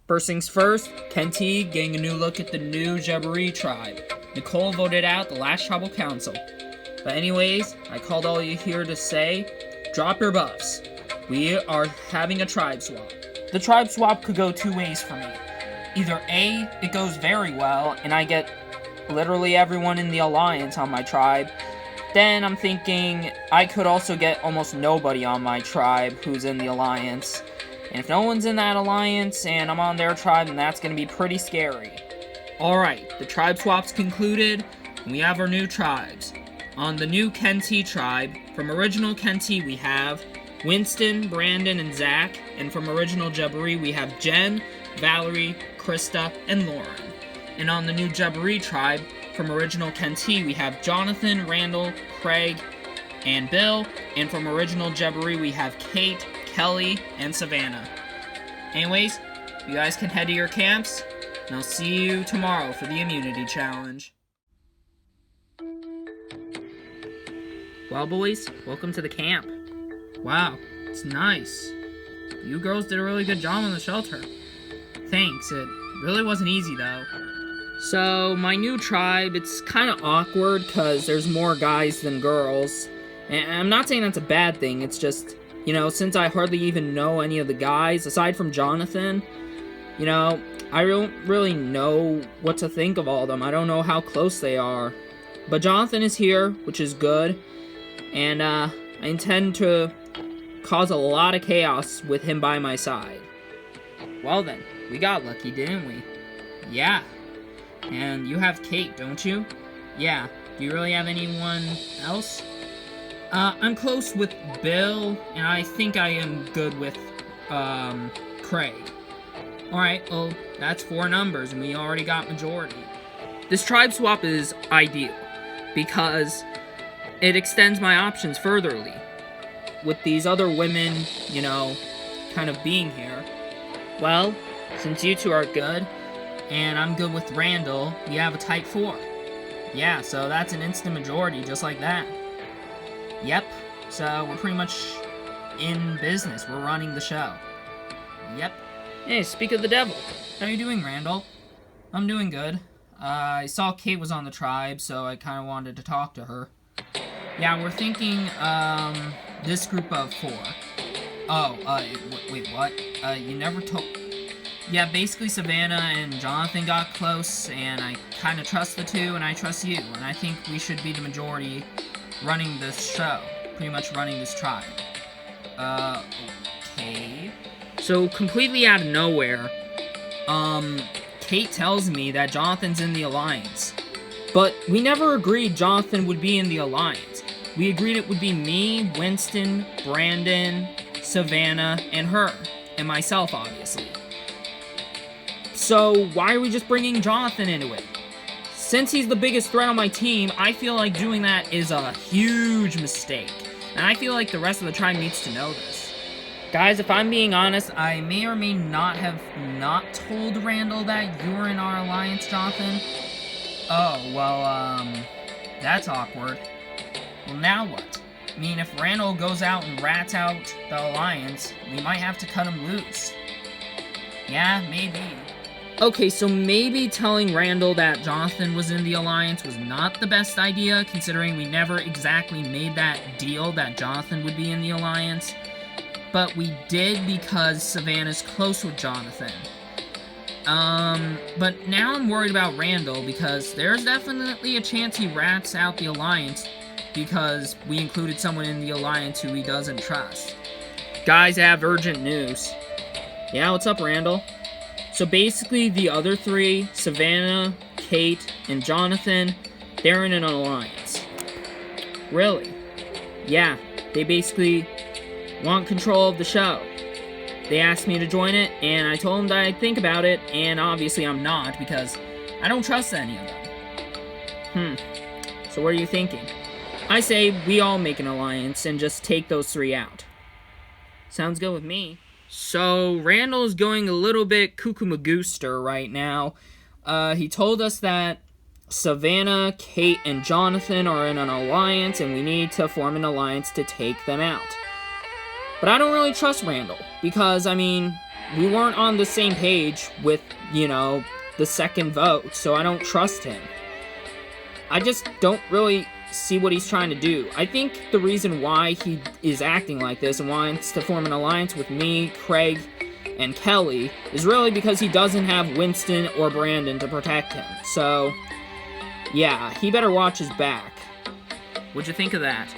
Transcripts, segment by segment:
First things first, Kenti getting a new look at the new Jabberee tribe. Nicole voted out the last tribal council. But anyways, I called all you here to say, drop your buffs. We are having a tribe swap. The tribe swap could go two ways for me. Either A, it goes very well, and I get literally everyone in the alliance on my tribe. Then I'm thinking I could also get almost nobody on my tribe who's in the alliance. And if no one's in that alliance and I'm on their tribe, then that's going to be pretty scary. Alright, the tribe swap's concluded, and we have our new tribes. On the new Kenti tribe, from original Kenti we have Winston, Brandon, and Zach, and from original Jabberee we have Jen, Valerie, Krista, and Lauren. And on the new Jabberee tribe, from original Kenti we have Jonathan, Randall, Craig, and Bill, and from original Jabberee we have Kate, Kelly, and Savannah. Anyways, you guys can head to your camps, and I'll see you tomorrow for the immunity challenge. Well, boys, welcome to the camp. Wow, it's nice. You girls did a really good job on the shelter. Thanks, it really wasn't easy though. So, my new tribe, it's kind of awkward because there's more guys than girls. And I'm not saying that's a bad thing, it's just, since I hardly even know any of the guys, aside from Jonathan, I don't really know what to think of all of them. I don't know how close they are. But Jonathan is here, which is good. And I intend to cause a lot of chaos with him by my side. Well then, we got lucky, didn't we? Yeah. And you have Kate, don't you? Yeah. Do you really have anyone else? I'm close with Bill, and I think I am good with, Craig. Alright, well, that's 4 numbers, and we already got majority. This tribe swap is ideal, because it extends my options furtherly. With these other women, kind of being here. Well, since you two are good, and I'm good with Randall, we have a tight 4. Yeah, so that's an instant majority, just like that. Yep, so we're pretty much in business. We're running the show. Yep. Hey, speak of the devil. How you doing, Randall? I'm doing good. I saw Kate was on the tribe, so I kind of wanted to talk to her. Yeah, we're thinking, this group of 4. Oh, wait, what? You never told... Yeah, basically Savannah and Jonathan got close, and I kind of trust the two, and I trust you, and I think we should be the majority running this show. Pretty much running this tribe. Okay. So, completely out of nowhere, Kate tells me that Jonathan's in the Alliance. But we never agreed Jonathan would be in the Alliance. We agreed it would be me, Winston, Brandon, Savannah, and her. And myself, obviously. So, why are we just bringing Jonathan into it? Since he's the biggest threat on my team, I feel like doing that is a huge mistake. And I feel like the rest of the tribe needs to know this. Guys, if I'm being honest, I may or may not have not told Randall that you were in our alliance, Jonathan. Oh, well, that's awkward. Well, now what? I mean, if Randall goes out and rats out the alliance, we might have to cut him loose. Yeah, maybe. Okay, so maybe telling Randall that Jonathan was in the Alliance was not the best idea, considering we never exactly made that deal that Jonathan would be in the Alliance. But we did because Savannah's close with Jonathan. But now I'm worried about Randall because there's definitely a chance he rats out the Alliance because we included someone in the Alliance who he doesn't trust. Guys, I have urgent news. Yeah, what's up, Randall? So basically, the other 3, Savannah, Kate, and Jonathan, they're in an alliance. Really? Yeah, they basically want control of the show. They asked me to join it, and I told them that I'd think about it, and obviously I'm not, because I don't trust any of them. So what are you thinking? I say we all make an alliance and just take those 3 out. Sounds good with me. So, Randall is going a little bit cuckoo-magooster right now. He told us that Savannah, Kate, and Jonathan are in an alliance, and we need to form an alliance to take them out. But I don't really trust Randall, because, we weren't on the same page with, you know, the second vote, so I don't trust him. I just don't really see what he's trying to do. I think the reason why he is acting like this and wants to form an alliance with me, Craig, and Kelly is really because he doesn't have Winston or Brandon to protect him. So, yeah, he better watch his back. What'd you think of that?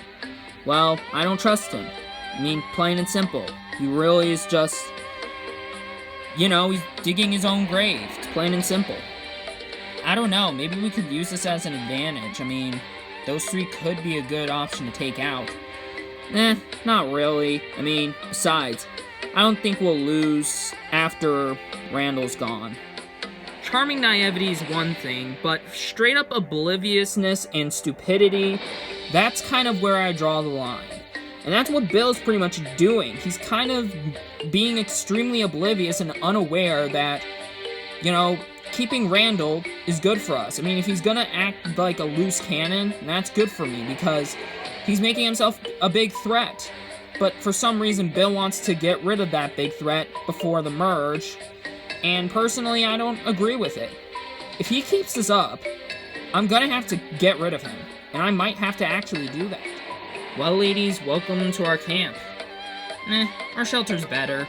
Well, I don't trust him. I mean, plain and simple. He really is just, you know, he's digging his own grave. It's plain and simple. I don't know, maybe we could use this as an advantage. I mean, those three could be a good option to take out. Not really. I mean, besides, I don't think we'll lose after Randall's gone. Charming naivety is one thing, but straight up obliviousness and stupidity, that's kind of where I draw the line. And that's what Bill's pretty much doing. He's kind of being extremely oblivious and unaware that, you know, keeping Randall is good for us. I mean, if he's gonna act like a loose cannon, that's good for me, because he's making himself a big threat. But for some reason, Bill wants to get rid of that big threat before the merge, and personally, I don't agree with it. If he keeps this up, I'm gonna have to get rid of him, and I might have to actually do that. Well, ladies, welcome to our camp. Our shelter's better.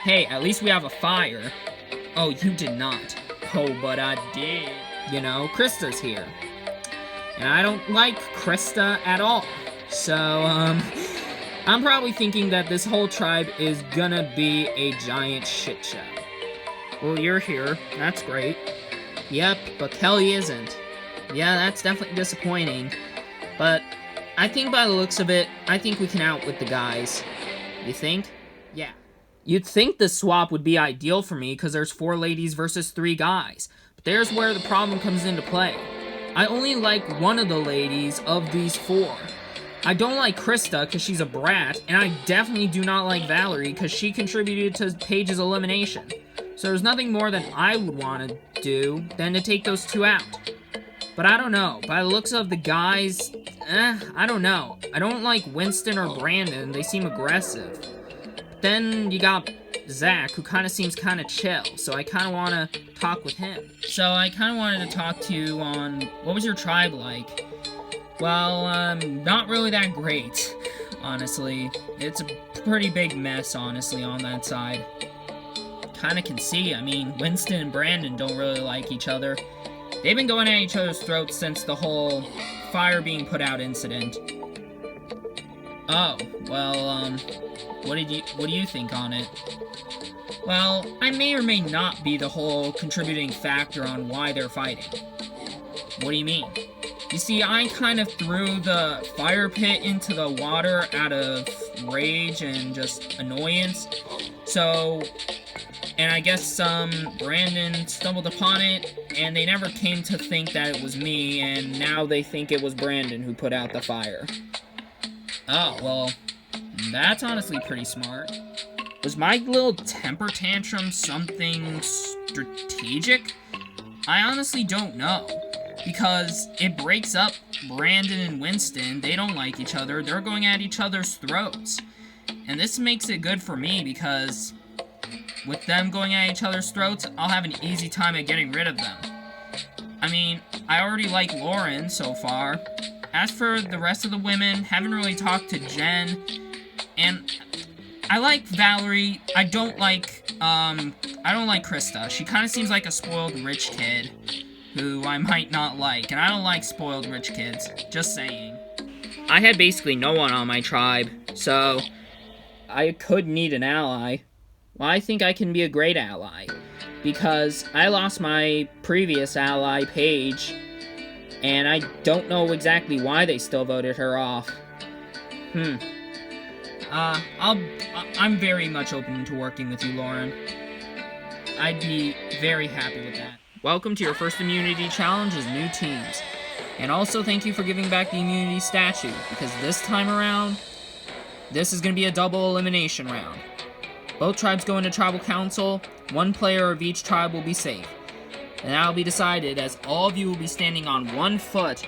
Hey, at least we have a fire. Oh, you did not. Oh, but I did. You know, Krista's here. And I don't like Krista at all. So, I'm probably thinking that this whole tribe is gonna be a giant shit show. Well, you're here. That's great. Yep, but Kelly isn't. Yeah, that's definitely disappointing. But I think by the looks of it, I think we can outwit the guys. You think? Yeah. You'd think this swap would be ideal for me because there's 4 ladies versus 3 guys. But there's where the problem comes into play. I only like one of the ladies of these 4. I don't like Krista because she's a brat, and I definitely do not like Valerie because she contributed to Paige's elimination. So there's nothing more that I would want to do than to take those 2 out. But I don't know. By the looks of the guys, I don't know. I don't like Winston or Brandon. They seem aggressive. Then you got Zach, who kind of seems kind of chill, so I kind of want to talk with him. So I kind of wanted to talk to you on, what was your tribe like? Well, not really that great, honestly. It's a pretty big mess, honestly, on that side. Kind of can see, I mean, Winston and Brandon don't really like each other. They've been going at each other's throats since the whole fire being put out incident. Oh, well, what do you think on it? Well, I may or may not be the whole contributing factor on why they're fighting. What do you mean? You see, I kind of threw the fire pit into the water out of rage and just annoyance. So, and I guess, Brandon stumbled upon it, and they never came to think that it was me, and now they think it was Brandon who put out the fire. Oh, well, that's honestly pretty smart. Was my little temper tantrum something strategic? I honestly don't know. Because it breaks up Brandon and Winston. They don't like each other. They're going at each other's throats. And this makes it good for me because with them going at each other's throats, I'll have an easy time at getting rid of them. I mean, I already like Lauren so far. As for the rest of the women, haven't really talked to Jen. And I like Valerie. I don't like Krista. She kind of seems like a spoiled rich kid who I might not like, and I don't like spoiled rich kids, just saying. I had basically no one on my tribe, so I could need an ally. Well, I think I can be a great ally, because I lost my previous ally, Paige, and I don't know exactly why they still voted her off. I'm very much open to working with you, Lauren. I'd be very happy with that. Welcome to your first immunity challenge as new teams. And also thank you for giving back the immunity statue, because this time around, this is going to be a double elimination round. Both tribes go into tribal council, 1 player of each tribe will be safe. And that will be decided as all of you will be standing on 1 foot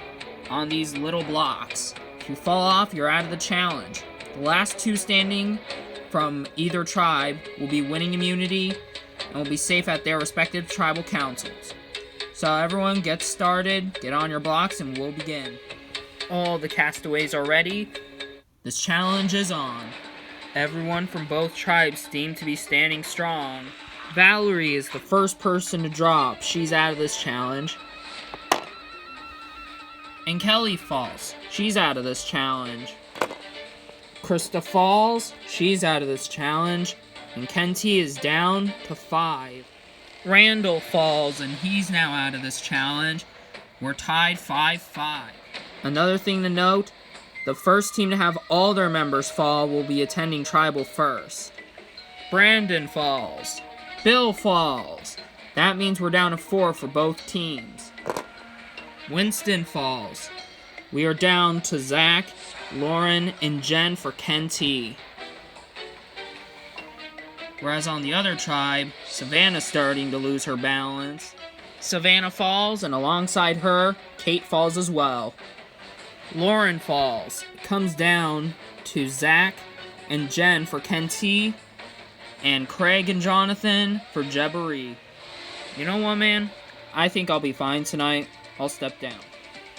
on these little blocks. If you fall off, you're out of the challenge. The last 2 standing from either tribe will be winning immunity and will be safe at their respective tribal councils. So everyone get started, get on your blocks, and we'll begin. All the castaways are ready. This challenge is on. Everyone from both tribes seem to be standing strong. Valerie is the first person to drop. She's out of this challenge. And Kelly falls. She's out of this challenge. Krista falls. She's out of this challenge. And Kenty is down to 5. Randall falls, and he's now out of this challenge. We're tied 5-5. Another thing to note, the first team to have all their members fall will be attending tribal first. Brandon falls. Bill falls. That means we're down to 4 for both teams. Winston falls. We are down to Zach, Lauren, and Jen for Kenty. Whereas on the other tribe, Savannah's starting to lose her balance. Savannah falls, and alongside her, Kate falls as well. Lauren falls. It comes down to Zach and Jen for Kenty, and Craig and Jonathan for Jebberee. You know what, man? I think I'll be fine tonight. I'll step down.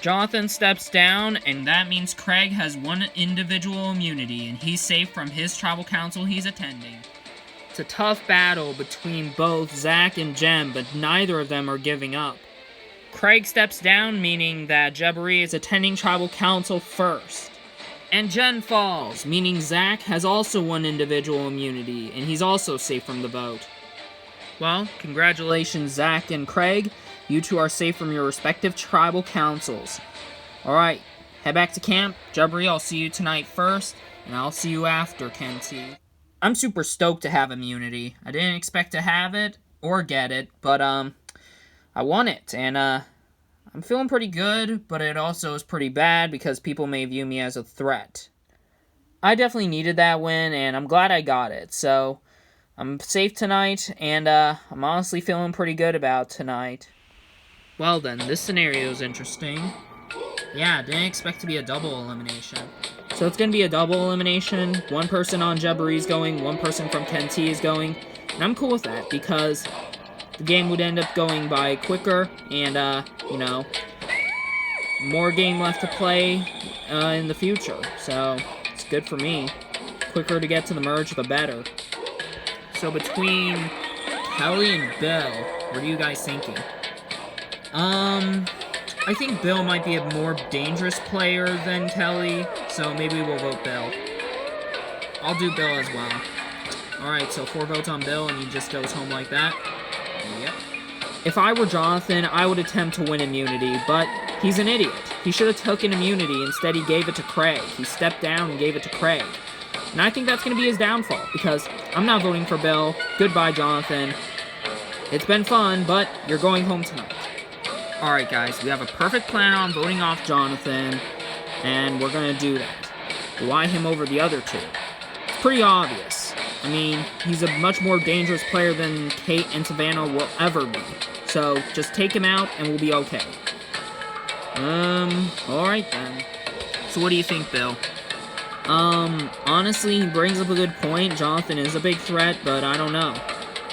Jonathan steps down, and that means Craig has 1 individual immunity, and he's safe from his tribal council he's attending. It's a tough battle between both Zach and Jen, but neither of them are giving up. Craig steps down, meaning that Jebberee is attending tribal council first. And Jen falls, meaning Zach has also 1 individual immunity, and he's also safe from the vote. Well, congratulations, Zach and Craig. You two are safe from your respective tribal councils. Alright, head back to camp. Jebberee, I'll see you tonight first, and I'll see you after, Kenty. I'm super stoked to have immunity. I didn't expect to have it, or get it, but, I want it, and, I'm feeling pretty good, but it also is pretty bad because people may view me as a threat. I definitely needed that win, and I'm glad I got it, so I'm safe tonight, and I'm honestly feeling pretty good about tonight. Well then, this scenario is interesting. Yeah, didn't expect to be a double elimination. So it's going to be a double elimination. 1 person on Jebberee's going, 1 person from Kenty is going, and I'm cool with that because the game would end up going by quicker, and, you know, more game left to play in the future. So, it's good for me. Quicker to get to the merge, the better. So, between Kelly and Bill, what are you guys thinking? I think Bill might be a more dangerous player than Kelly, so maybe we'll vote Bill. I'll do Bill as well. Alright, so 4 votes on Bill, and he just goes home like that. Yep. If I were Jonathan, I would attempt to win immunity, but he's an idiot. He should have taken immunity. Instead, he gave it to Craig. He stepped down and gave it to Craig. And I think that's going to be his downfall, because I'm not voting for Bill. Goodbye, Jonathan. It's been fun, but you're going home tonight. Alright, guys, we have a perfect plan on voting off Jonathan, and we're going to do that. Why him over the other 2? It's pretty obvious. I mean, he's a much more dangerous player than Kate and Savannah will ever be. So, just take him out and we'll be okay. Alright then. So what do you think, Bill? Honestly, he brings up a good point. Jonathan is a big threat, but I don't know.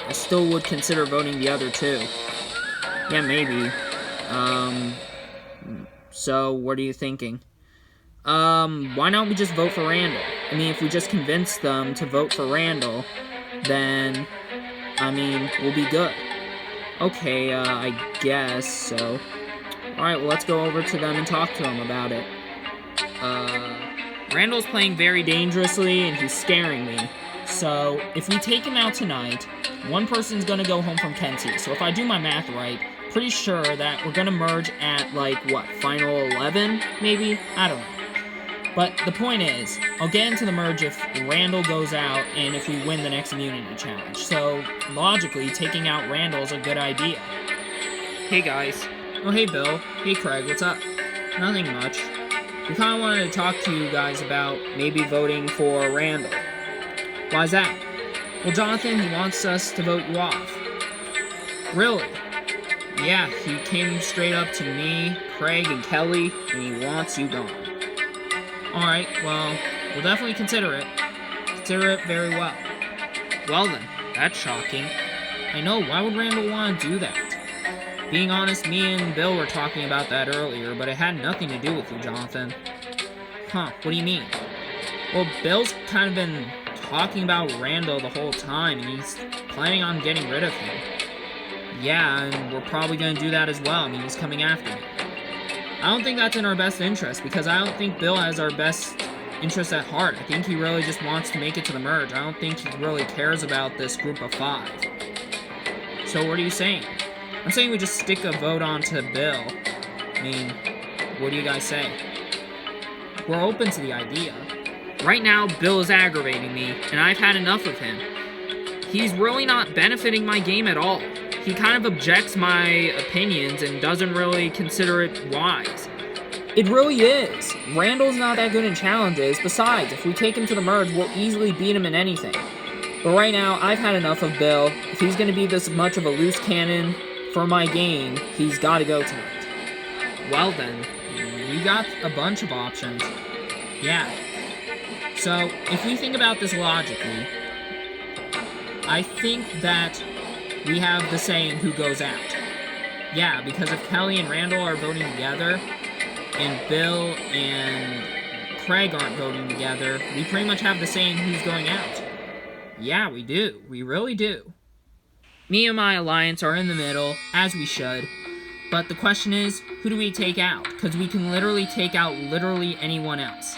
I still would consider voting the other 2. Yeah, maybe. So what are you thinking? Why not we just vote for Randall? I mean, if we just convince them to vote for Randall, then, I mean, we'll be good. Okay, I guess so. Alright, well, let's go over to them and talk to them about it. Randall's playing very dangerously, and he's scaring me. So, if we take him out tonight, 1 person's gonna go home from Kenty. So if I do my math right, pretty sure that we're gonna merge at, like, what, final 11, maybe? I don't know. But the point is, I'll get into the merge if Randall goes out and if we win the next immunity challenge. So, logically, taking out Randall is a good idea. Hey guys. Oh, hey Bill. Hey Craig, what's up? Nothing much. We kind of wanted to talk to you guys about maybe voting for Randall. Why's that? Well, Jonathan, he wants us to vote you off. Really? Yeah, he came straight up to me, Craig, and Kelly, and he wants you gone. Alright, well, we'll definitely consider it. consider it very well. Well then, that's shocking. I know, why would Randall want to do that? Being honest, me and Bill were talking about that earlier, but it had nothing to do with you, Jonathan. Huh, what do you mean? Well, Bill's kind of been talking about Randall the whole time, and he's planning on getting rid of him. Yeah, and we're probably going to do that as well. I mean, he's coming after me. I don't think that's in our best interest, because I don't think Bill has our best interest at heart. I think he really just wants to make it to the merge. I don't think he really cares about this group of 5. So what are you saying? I'm saying we just stick a vote on to Bill. I mean, what do you guys say? We're open to the idea. Right now, Bill is aggravating me, and I've had enough of him. He's really not benefiting my game at all. He kind of objects my opinions and doesn't really consider it wise. It really is. Randall's not that good in challenges. Besides, if we take him to the merge, we'll easily beat him in anything. But right now, I've had enough of Bill. If he's going to be this much of a loose cannon for my game, he's got to go tonight. Well then, we got a bunch of options. Yeah. So, if we think about this logically, I think that we have the saying who goes out. Yeah, because if Kelly and Randall are voting together, and Bill and Craig aren't voting together, we pretty much have the saying who's going out. Yeah, we do. We really do. Me and my alliance are in the middle, as we should. But the question is, who do we take out? Because we can literally take out literally anyone else.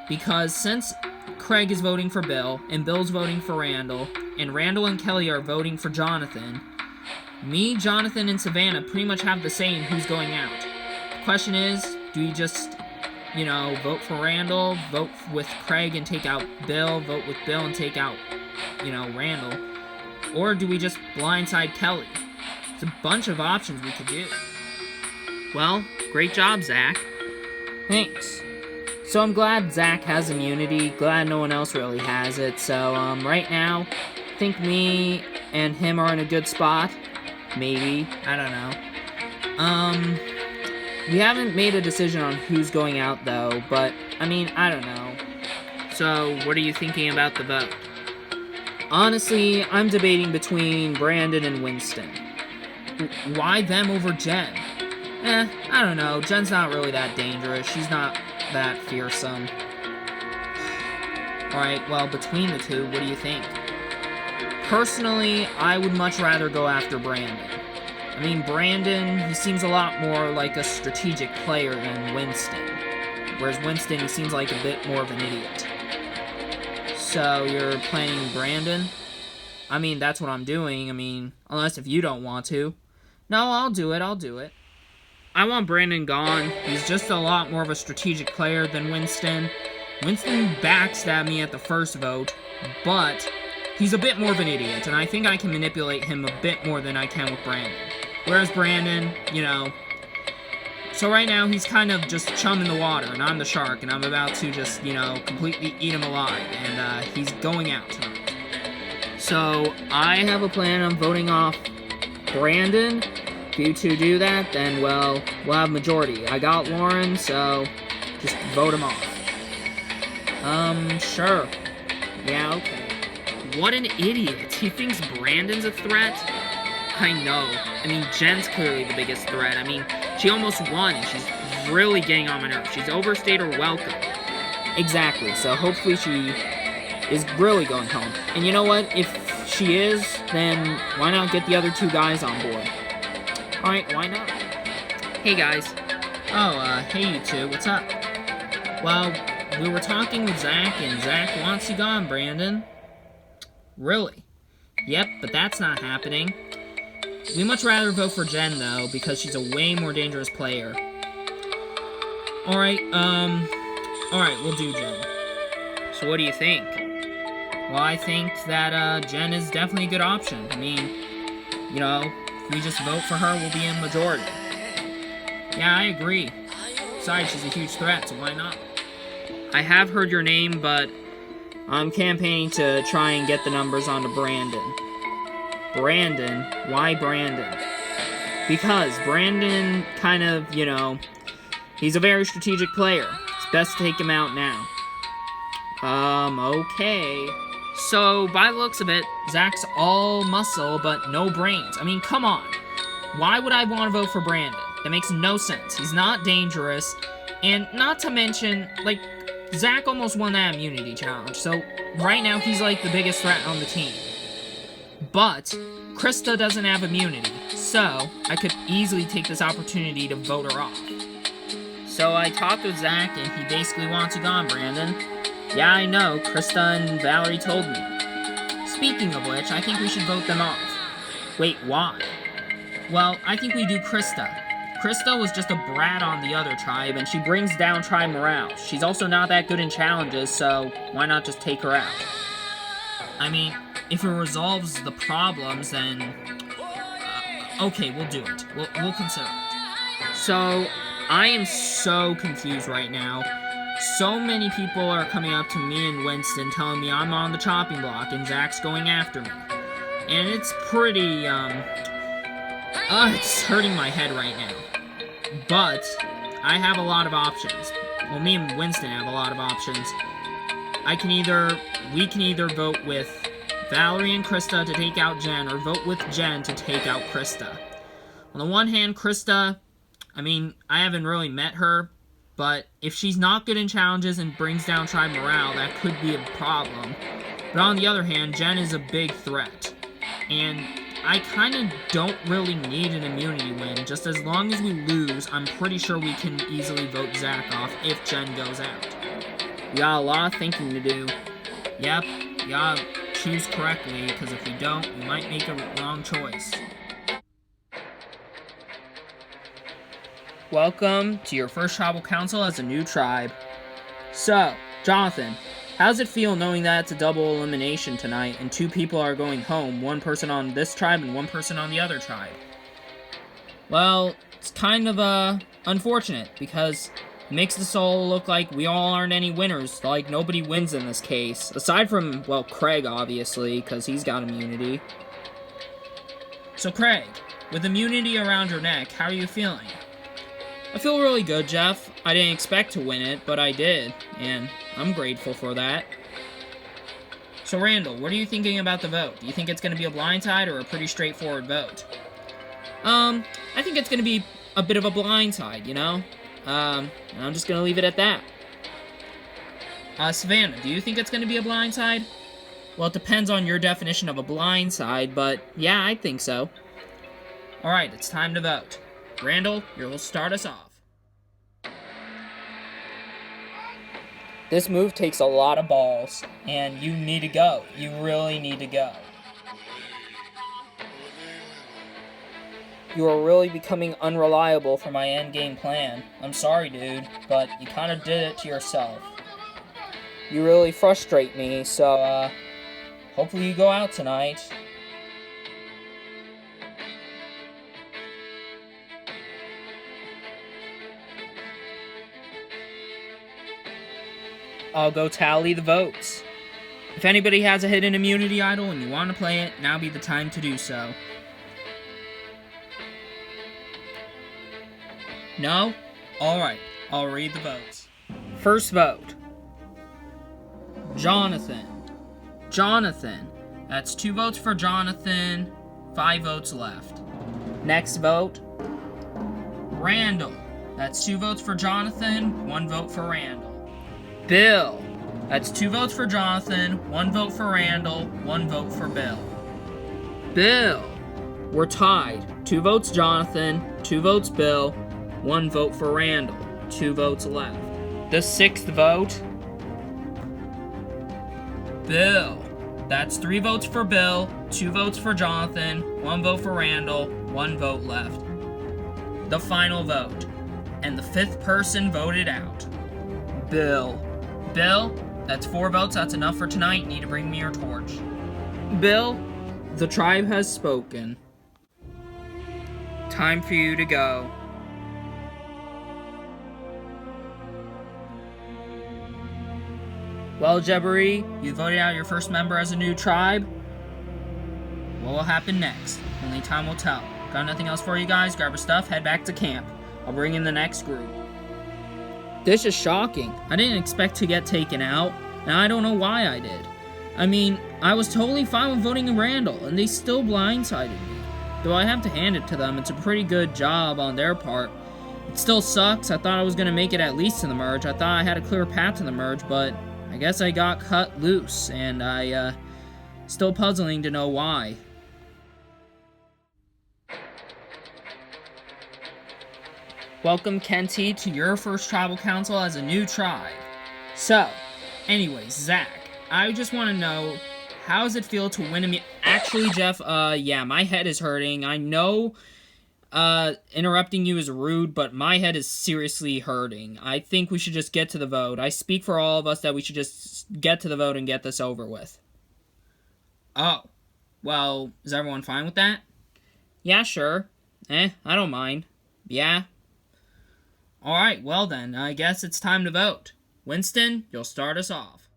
Because since Craig is voting for Bill, and Bill's voting for Randall, and Randall and Kelly are voting for Jonathan, me, Jonathan, and Savannah pretty much have the saying who's going out. The question is, do we just, vote for Randall, vote with Craig and take out Bill, vote with Bill and take out, Randall? Or do we just blindside Kelly? It's a bunch of options we could do. Well, great job, Zach. Thanks. So I'm glad Zach has immunity, glad no one else really has it, so, right now, I think me and him are in a good spot. Maybe, I don't know. We haven't made a decision on who's going out, though, but, I don't know. So, what are you thinking about the vote? Honestly, I'm debating between Brandon and Winston. Why them over Jen? I don't know. Jen's not really that dangerous. She's not that fearsome. Alright, well, between the two, what do you think? Personally, I would much rather go after Brandon. Brandon, he seems a lot more like a strategic player than Winston. Whereas Winston, he seems like a bit more of an idiot. So, you're playing Brandon? That's what I'm doing. Unless if you don't want to. No, I'll do it. I want Brandon gone. He's just a lot more of a strategic player than Winston. Winston backstabbed me at the first vote, but he's a bit more of an idiot, and I think I can manipulate him a bit more than I can with Brandon. Whereas Brandon, So right now, he's kind of just chum in the water, and I'm the shark, and I'm about to just, completely eat him alive, and he's going out tonight. So, I have a plan on voting off Brandon. If you two do that, then, well, we'll have majority. I got Lauren, so just vote him off. Sure. Yeah, okay. What an idiot. He thinks Brandon's a threat? I know. Jen's clearly the biggest threat. She almost won, and she's really getting on my nerves. She's overstayed her welcome. Exactly, so hopefully she is really going home. And you know what? If she is, then why not get the other 2 guys on board? Alright, why not? Hey, guys. Oh, hey, you two. What's up? Well, we were talking with Zach, and Zach wants you gone, Brandon. Really? Yep, but that's not happening. We'd much rather vote for Jen, though, because she's a way more dangerous player. Alright, we'll do Jen. So what do you think? Well, I think that, Jen is definitely a good option. If we just vote for her, we'll be in majority. Yeah, I agree. Besides, she's a huge threat, so why not? I have heard your name, but I'm campaigning to try and get the numbers onto Brandon. Brandon? Why Brandon? Because Brandon kind of, he's a very strategic player. It's best to take him out now. Okay. So, by the looks of it, Zach's all muscle, but no brains. I mean, come on. Why would I want to vote for Brandon? That makes no sense. He's not dangerous, and not to mention, like, Zach almost won that immunity challenge, so right now he's like the biggest threat on the team. But Krista doesn't have immunity, so I could easily take this opportunity to vote her off. So I talked with Zach, and he basically wants you gone, Brandon. Yeah, I know, Krista and Valerie told me. Speaking of which, I think we should vote them off. Wait, why? Well, I think we do Krista. Krista was just a brat on the other tribe, and she brings down tribe morale. She's also not that good in challenges, so why not just take her out? I mean, if it resolves the problems, then... okay, we'll do it. We'll consider it. So, I am so confused right now. So many people are coming up to me and Winston telling me I'm on the chopping block and Zach's going after me. And it's pretty, it's hurting my head right now. But I have a lot of options. Well, me and Winston have a lot of options. We can either vote with Valerie and Krista to take out Jen, or vote with Jen to take out Krista. On the one hand, Krista, I mean, I haven't really met her, but if she's not good in challenges and brings down tribe morale, that could be a problem. But on the other hand, Jen is a big threat. And I kind of don't really need an immunity win. Just as long as we lose, I'm pretty sure we can easily vote Zach off if Jen goes out. We got a lot of thinking to do. Yep, you gotta choose correctly, because if we don't, we might make a wrong choice. Welcome to your first tribal council as a new tribe. So, Jonathan, how does it feel knowing that it's a double elimination tonight and 2 people are going home, 1 person on this tribe and 1 person on the other tribe? Well, it's kind of, unfortunate, because it makes this all look like we all aren't any winners, like nobody wins in this case. Aside from, well, Craig, obviously, because he's got immunity. So Craig, with immunity around your neck, how are you feeling? I feel really good, Jeff. I didn't expect to win it, but I did, and I'm grateful for that. So Randall, what are you thinking about the vote? Do you think it's going to be a blindside or a pretty straightforward vote? I think it's going to be a bit of a blindside, you know? I'm just going to leave it at that. Savannah, do you think it's going to be a blindside? Well, it depends on your definition of a blindside, but yeah, I think so. Alright, it's time to vote. Randall, you'll start us off. This move takes a lot of balls, and you need to go. You really need to go. You are really becoming unreliable for my endgame plan. I'm sorry, dude, but you kind of did it to yourself. You really frustrate me, so, hopefully you go out tonight. I'll go tally the votes. If anybody has a hidden immunity idol and you want to play it, now be the time to do so. No? Alright, I'll read the votes. First vote. Jonathan. Jonathan. That's 2 votes for Jonathan, 5 votes left. Next vote. Randall. That's 2 votes for Jonathan, 1 vote for Randall. Bill. That's 2 votes for Jonathan, 1 vote for Randall, 1 vote for Bill. Bill. We're tied. 2 votes Jonathan, 2 votes Bill, 1 vote for Randall, 2 votes left. The 6th vote. Bill. That's 3 votes for Bill, 2 votes for Jonathan, 1 vote for Randall, 1 vote left. The final vote. And the 5th person voted out. Bill. Bill, that's 4 votes. That's enough for tonight. You need to bring me your torch. Bill, the tribe has spoken. Time for you to go. Well, Jebbery, you voted out your first member as a new tribe. What will happen next? Only time will tell. Got nothing else for you guys? Grab your stuff, head back to camp. I'll bring in the next group. This is shocking. I didn't expect to get taken out. and I don't know why I did. I mean, I was totally fine with voting in Randall, and they still blindsided me. Though I have to hand it to them, it's a pretty good job on their part. It still sucks. I thought I was going to make it at least to the merge. I thought I had a clear path to the merge, but I guess I got cut loose, and still puzzling to know why. Welcome, Kenty, to your first tribal council as a new tribe. So, anyways, Zach, I just want to know, how does it feel to win a Actually, Jeff, yeah, my head is hurting. I know, interrupting you is rude, but my head is seriously hurting. I think we should just get to the vote. I speak for all of us that we should just get to the vote and get this over with. Oh, well, is everyone fine with that? Yeah, sure. I don't mind. Yeah. Alright, well then, I guess it's time to vote. Winston, you'll start us off.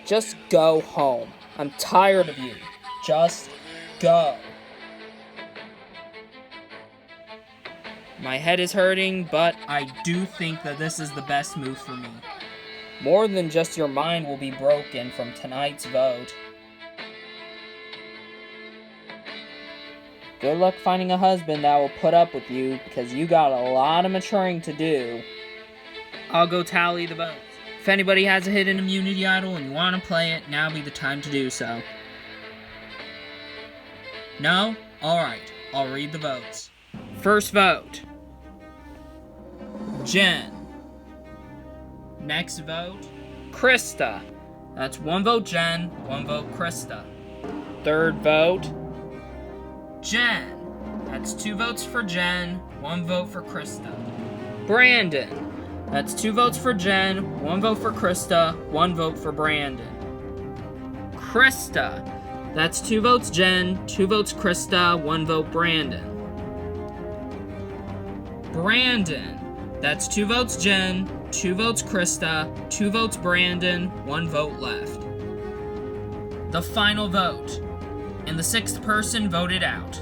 Just go home. I'm tired of you. Just go. My head is hurting, but I do think that this is the best move for me. More than just your mind will be broken from tonight's vote. Good luck finding a husband that will put up with you, because you got a lot of maturing to do. I'll go tally the votes. If anybody has a hidden immunity idol and you want to play it, now be the time to do so. No? Alright, I'll read the votes. First vote. Jen. Next vote. Krista. That's 1 vote Jen, 1 vote Krista. Third vote. Jen. That's 2 votes for Jen, 1 vote for Krista. Brandon. That's 2 votes for Jen, 1 vote for Krista, 1 vote for Brandon. Krista. That's 2 votes Jen, 2 votes Krista, 1 vote Brandon. Brandon. That's 2 votes Jen, 2 votes Krista, 2 votes Brandon, 1 vote left. The final vote. And the 6th person voted out.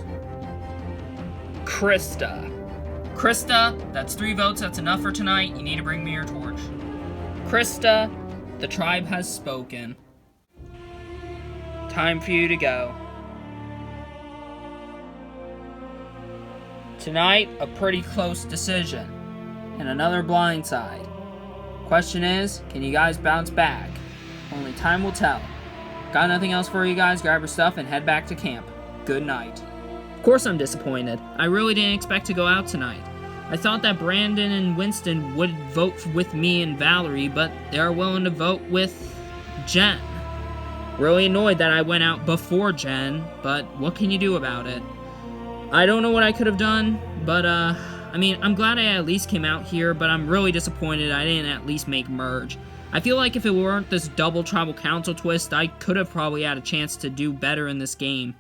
Krista. Krista, that's 3 votes, that's enough for tonight. You need to bring me your torch. Krista, the tribe has spoken. Time for you to go. Tonight, a pretty close decision. And another blindside. Question is, can you guys bounce back? Only time will tell. Got nothing else for you guys, grab your stuff and head back to camp. Good night. Of course I'm disappointed. I really didn't expect to go out tonight. I thought that Brandon and Winston would vote with me and Valerie, but they're willing to vote with Jen. Really annoyed that I went out before Jen, but what can you do about it? I don't know what I could have done, but I'm glad I at least came out here, but I'm really disappointed I didn't at least make merge. I feel like if it weren't this double tribal council twist, I could have probably had a chance to do better in this game.